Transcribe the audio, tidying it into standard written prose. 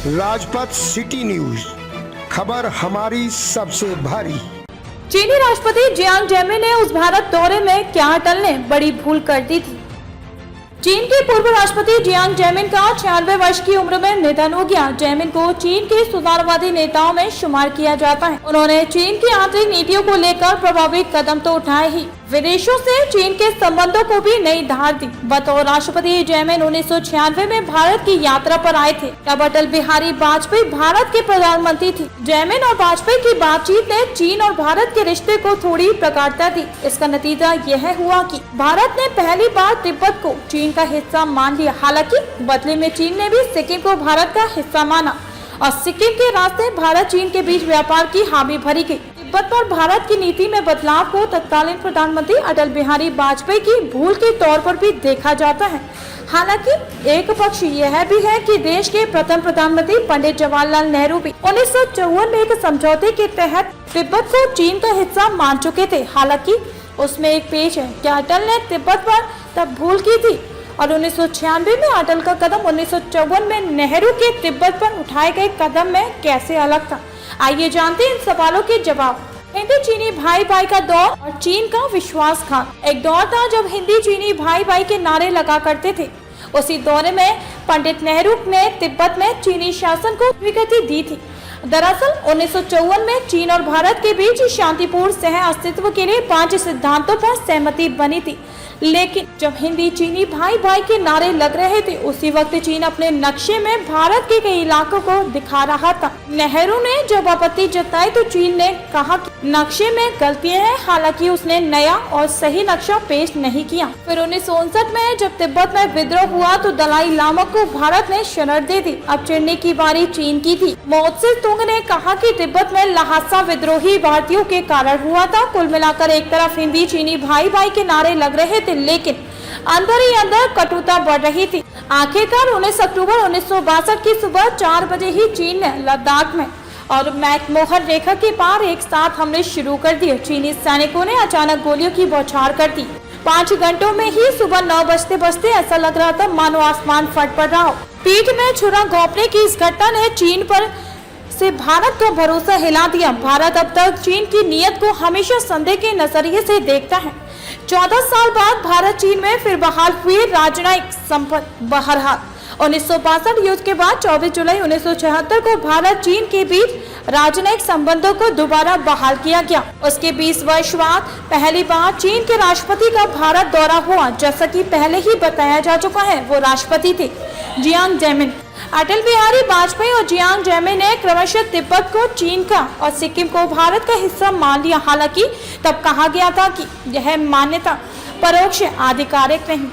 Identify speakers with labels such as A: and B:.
A: Rajpath city news, खबर हमारी सबसे भारी।
B: चीनी राष्ट्रपति जियांग जेमिन ने उस भारत दौरे में क्या अटल ने बड़ी भूल कर दी थी। चीन के पूर्व राष्ट्रपति जियांग जेमिन का 96 वर्ष की उम्र में निधन हो गया। जेमिन को चीन के सुधारवादी नेताओं में शुमार किया जाता है। उन्होंने चीन की आंतरिक नीतियों को लेकर प्रभावी कदम तो उठाए ही, विदेशों से चीन के संबंधों को भी नई धार दी। बतौर राष्ट्रपति जेमिन 1996 में भारत की यात्रा पर आए थे। तब अटल बिहारी वाजपेयी भारत के प्रधानमंत्री थे। जेमिन और वाजपेयी की बातचीत ने चीन और भारत के रिश्ते को थोड़ी प्रगाढ़ता दी। इसका नतीजा यह हुआ कि भारत ने पहली बार तिब्बत को चीन का हिस्सा मान लिया। हालांकि बदले में चीन ने भी सिक्किम को भारत का हिस्सा माना और सिक्किम के रास्ते भारत चीन के बीच व्यापार की हामी भरी गई। तिब्बत पर भारत की नीति में बदलाव को तत्कालीन प्रधानमंत्री अटल बिहारी वाजपेयी की भूल के तौर पर भी देखा जाता है। हालांकि एक पक्ष यह भी है कि देश के प्रथम प्रधानमंत्री पंडित जवाहरलाल नेहरू भी 1954 में एक समझौते के तहत तिब्बत को चीन का हिस्सा मान चुके थे। हालांकि उसमें एक पेच है कि अटल ने तिब्बत पर तब भूल की थी और 1996 में अटल का कदम 1954 में नेहरू के तिब्बत पर उठाए गए कदम में कैसे अलग था। आइए जानते हैं इन सवालों के जवाब। हिंदी चीनी भाई भाई का दौर और चीन का विश्वासघात। एक दौर था जब हिंदी चीनी भाई भाई के नारे लगा करते थे। उसी दौर में पंडित नेहरू ने तिब्बत में चीनी शासन को स्वीकृति दी थी। दरअसल 1954 में चीन और भारत के बीच शांतिपूर्ण सह अस्तित्व के लिए 5 सिद्धांतों पर सहमति बनी थी। लेकिन जब हिंदी चीनी भाई भाई के नारे लग रहे थे, उसी वक्त चीन अपने नक्शे में भारत के कई इलाकों को दिखा रहा था। नेहरू ने जब आपत्ति जताई तो चीन ने कहा कि नक्शे में गलतियां हैं। हालांकि उसने नया और सही नक्शा पेश नहीं किया। फिर 1959 में जब तिब्बत में विद्रोह हुआ तो दलाई लामा को भारत ने शरण दे दी। अब चिढ़ने की बारी चीन की थी। मोत्से तुंग ने कहा कि तिब्बत में ल्हासा विद्रोही भारतीयों के कारण हुआ था। कुल मिलाकर एक तरफ हिंदी चीनी भाई भाई के नारे लग रहे थे, लेकिन अंदर ही अंदर कटुता बढ़ रही थी। आखिरकार 19 अक्टूबर 1962 की सुबह 4 बजे ही चीन ने लद्दाख में और मैकमोहन रेखा के पार एक साथ हमले शुरू कर दिए। चीनी सैनिकों ने अचानक गोलियों की बौछार कर दी। 5 घंटों में ही सुबह 9 बजते ऐसा लग रहा था मानो आसमान फट पड़ रहा हो। पीठ में छुरा घोंपने की इस घटना ने चीन पर से भारत का भरोसा हिला दिया। भारत अब तक चीन की नीयत को हमेशा संदेह के नजरिए से देखता है। 14 साल बाद भारत चीन में फिर बहाल हुए राजनयिक संबंध। बहरहाल 1962 युद्ध के बाद 24 जुलाई 1976 को भारत चीन के बीच राजनयिक संबंधों को दोबारा बहाल किया गया। उसके 20 वर्ष बाद पहली बार चीन के राष्ट्रपति का भारत दौरा हुआ। जैसा कि पहले ही बताया जा चुका है, वो राष्ट्रपति थे जियांग जेमिन। अटल बिहारी वाजपेयी और जियांग जेमिन ने क्रमशः तिब्बत को चीन का और सिक्किम को भारत का हिस्सा मान लिया। हालांकि तब कहा गया था कि यह मान्यता परोक्ष आधिकारिक नहीं।